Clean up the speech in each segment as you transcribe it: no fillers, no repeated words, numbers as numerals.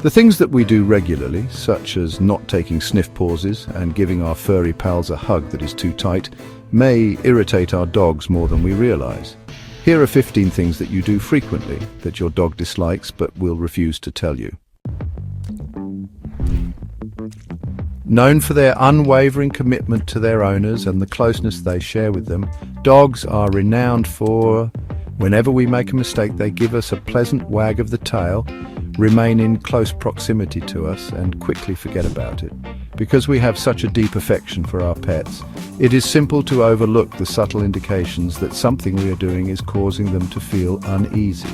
The things that we do regularly, such as not taking sniff pauses and giving our furry pals a hug that is too tight, may irritate our dogs more than we realize. Here are 15 things that you do frequently that your dog dislikes but will refuse to tell you. Known for their unwavering commitment to their owners and the closeness they share with them, dogs are renowned for, whenever we make a mistake, they give us a pleasant wag of the tail, remain in close proximity to us, and quickly forget about it. Because we have such a deep affection for our pets, it is simple to overlook the subtle indications that something we are doing is causing them to feel uneasy.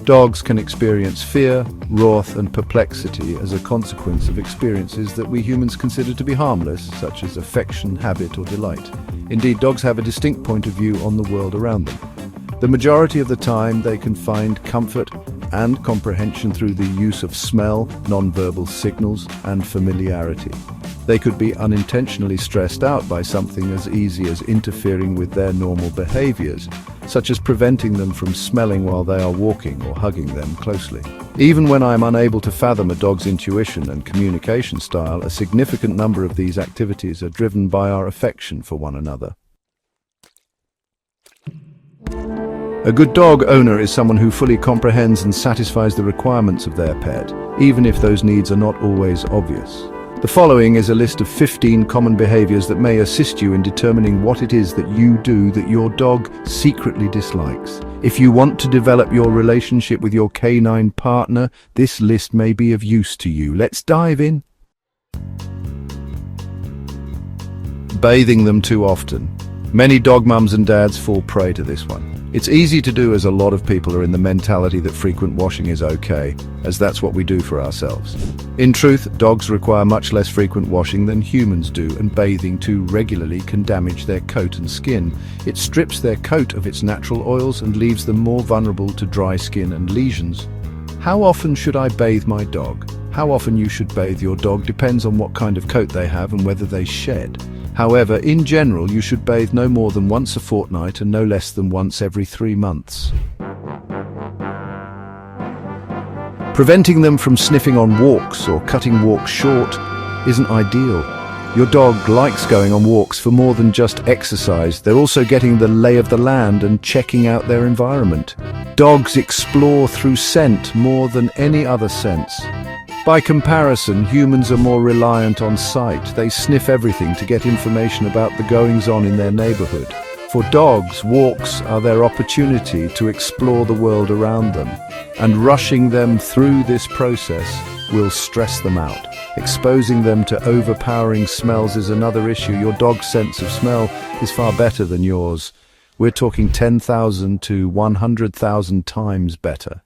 Dogs can experience fear, wrath, and perplexity as a consequence of experiences that we humans consider to be harmless, such as affection, habit, or delight. Indeed, dogs have a distinct point of view on the world around them. The majority of the time, they can find comfort and comprehension through the use of smell, nonverbal signals, and familiarity. They could be unintentionally stressed out by something as easy as interfering with their normal behaviors, such as preventing them from smelling while they are walking or hugging them closely. Even when I am unable to fathom a dog's intuition and communication style, a significant number of these activities are driven by our affection for one another. A good dog owner is someone who fully comprehends and satisfies the requirements of their pet, even if those needs are not always obvious. The following is a list of 15 common behaviors that may assist you in determining what it is that you do that your dog secretly dislikes. If you want to develop your relationship with your canine partner, this list may be of use to you. Let's dive in. Bathing them too often. Many dog mums and dads fall prey to this one. It's easy to do as a lot of people are in the mentality that frequent washing is okay, as that's what we do for ourselves. In truth, dogs require much less frequent washing than humans do, and bathing too regularly can damage their coat and skin. It strips their coat of its natural oils and leaves them more vulnerable to dry skin and lesions. How often should I bathe my dog? How often you should bathe your dog depends on what kind of coat they have and whether they shed. However, in general, you should bathe no more than once a fortnight and no less than once every 3 months. Preventing them from sniffing on walks or cutting walks short isn't ideal. Your dog likes going on walks for more than just exercise. They're also getting the lay of the land and checking out their environment. Dogs explore through scent more than any other sense. By comparison, humans are more reliant on sight. They sniff everything to get information about the goings-on in their neighborhood. For dogs, walks are their opportunity to explore the world around them, and rushing them through this process will stress them out. Exposing them to overpowering smells is another issue. Your dog's sense of smell is far better than yours. We're talking 10,000 to 100,000 times better.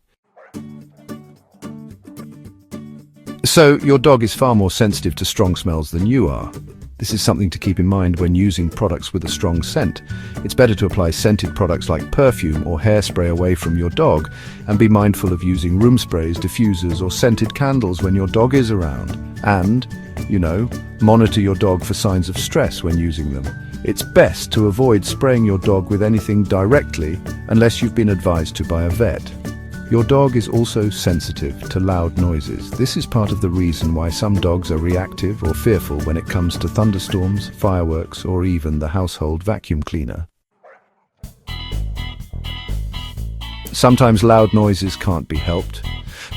So, your dog is far more sensitive to strong smells than you are. This is something to keep in mind when using products with a strong scent. It's better to apply scented products like perfume or hairspray away from your dog, and be mindful of using room sprays, diffusers, or scented candles when your dog is around. And, monitor your dog for signs of stress when using them. It's best to avoid spraying your dog with anything directly unless you've been advised to by a vet. Your dog is also sensitive to loud noises. This is part of the reason why some dogs are reactive or fearful when it comes to thunderstorms, fireworks, or even the household vacuum cleaner. Sometimes loud noises can't be helped,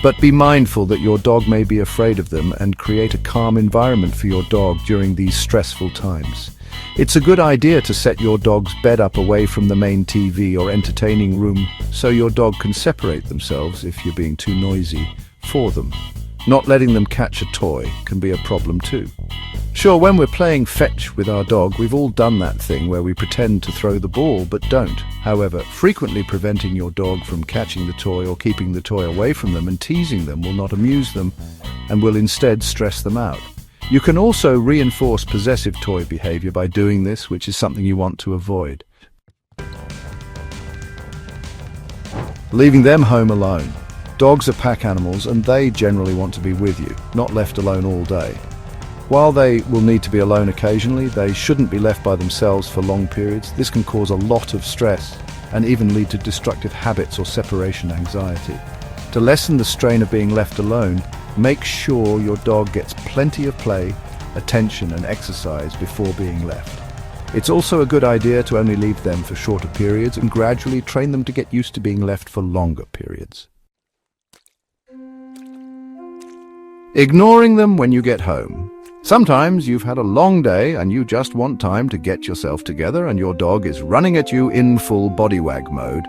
but be mindful that your dog may be afraid of them, and create a calm environment for your dog during these stressful times. It's a good idea to set your dog's bed up away from the main TV or entertaining room so your dog can separate themselves if you're being too noisy for them. Not letting them catch a toy can be a problem too. Sure, when we're playing fetch with our dog, we've all done that thing where we pretend to throw the ball but don't. However, frequently preventing your dog from catching the toy or keeping the toy away from them and teasing them will not amuse them and will instead stress them out. You can also reinforce possessive toy behavior by doing this, which is something you want to avoid. Leaving them home alone. Dogs are pack animals and they generally want to be with you, not left alone all day. While they will need to be alone occasionally, they shouldn't be left by themselves for long periods. This can cause a lot of stress and even lead to destructive habits or separation anxiety. To lessen the strain of being left alone, make sure your dog gets plenty of play, attention and exercise before being left. It's also a good idea to only leave them for shorter periods and gradually train them to get used to being left for longer periods. Ignoring them when you get home. Sometimes you've had a long day and you just want time to get yourself together and your dog is running at you in full body wag mode.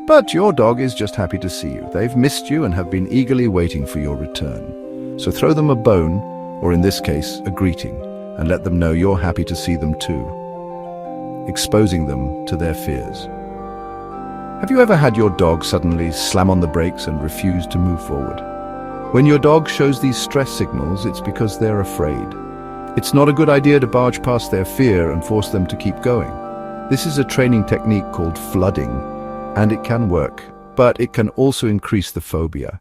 But your dog is just happy to see you. They've missed you and have been eagerly waiting for your return. So throw them a bone, or in this case, a greeting, and let them know you're happy to see them too, exposing them to their fears. Have you ever had your dog suddenly slam on the brakes and refuse to move forward? When your dog shows these stress signals, it's because they're afraid. It's not a good idea to barge past their fear and force them to keep going. This is a training technique called flooding, and it can work, but it can also increase the phobia.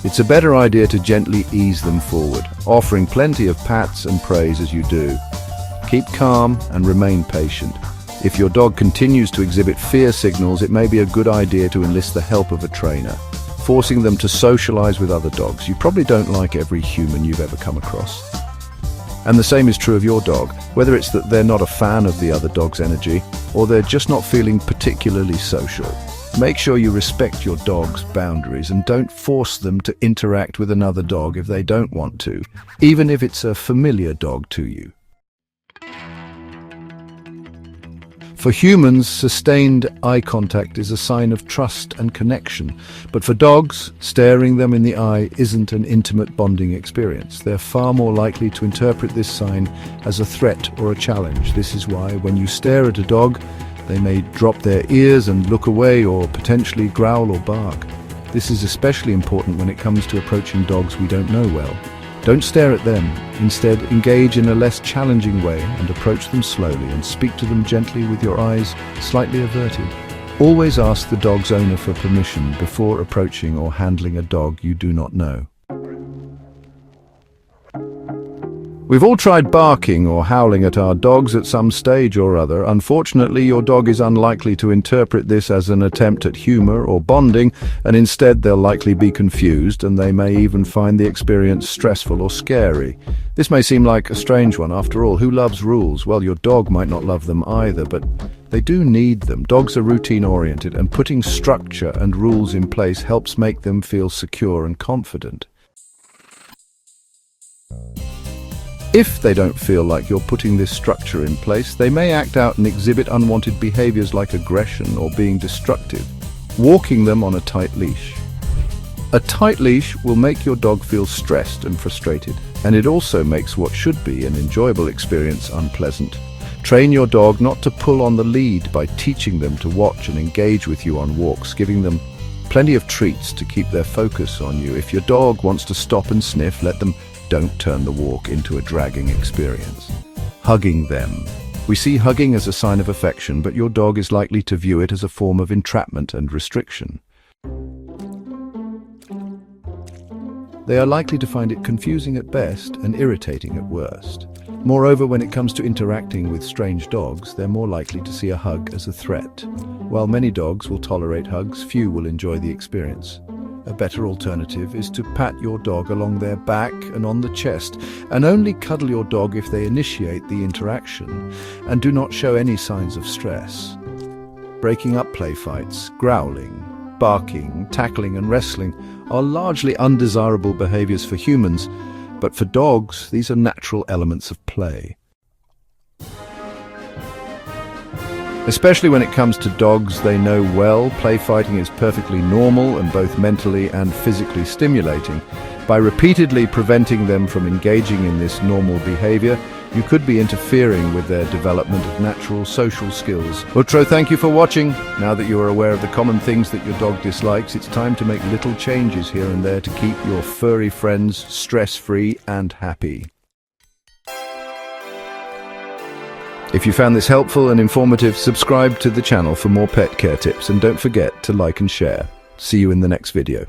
It's a better idea to gently ease them forward, offering plenty of pats and praise as you do. Keep calm and remain patient. If your dog continues to exhibit fear signals, it may be a good idea to enlist the help of a trainer, forcing them to socialize with other dogs. You probably don't like every human you've ever come across. And the same is true of your dog, whether it's that they're not a fan of the other dog's energy, or they're just not feeling particularly social. Make sure you respect your dog's boundaries and don't force them to interact with another dog if they don't want to, even if it's a familiar dog to you. For humans, sustained eye contact is a sign of trust and connection, but for dogs, staring them in the eye isn't an intimate bonding experience. They're far more likely to interpret this sign as a threat or a challenge. This is why when you stare at a dog, they may drop their ears and look away or potentially growl or bark. This is especially important when it comes to approaching dogs we don't know well. Don't stare at them. Instead, engage in a less challenging way and approach them slowly and speak to them gently with your eyes slightly averted. Always ask the dog's owner for permission before approaching or handling a dog you do not know. We've all tried barking or howling at our dogs at some stage or other. Unfortunately, your dog is unlikely to interpret this as an attempt at humor or bonding, and instead they'll likely be confused and they may even find the experience stressful or scary. This may seem like a strange one. After all, who loves rules? Well, your dog might not love them either, but they do need them. Dogs are routine-oriented, and putting structure and rules in place helps make them feel secure and confident. If they don't feel like you're putting this structure in place, they may act out and exhibit unwanted behaviors like aggression or being destructive. Walking them on a tight leash. A tight leash will make your dog feel stressed and frustrated, and it also makes what should be an enjoyable experience unpleasant. Train your dog not to pull on the lead by teaching them to watch and engage with you on walks, giving them plenty of treats to keep their focus on you. If your dog wants to stop and sniff, let them. Don't turn the walk into a dragging experience. Hugging them. We see hugging as a sign of affection, but your dog is likely to view it as a form of entrapment and restriction. They are likely to find it confusing at best and irritating at worst. Moreover, when it comes to interacting with strange dogs, they're more likely to see a hug as a threat. While many dogs will tolerate hugs, few will enjoy the experience. A better alternative is to pat your dog along their back and on the chest, and only cuddle your dog if they initiate the interaction and do not show any signs of stress. Breaking up play fights, growling, barking, tackling and wrestling are largely undesirable behaviors for humans, but for dogs, these are natural elements of play. Especially when it comes to dogs they know well, play fighting is perfectly normal and both mentally and physically stimulating. By repeatedly preventing them from engaging in this normal behavior, you could be interfering with their development of natural social skills. Outro, thank you for watching. Now that you are aware of the common things that your dog dislikes, it's time to make little changes here and there to keep your furry friends stress-free and happy. If you found this helpful and informative, subscribe to the channel for more pet care tips and don't forget to like and share. See you in the next video.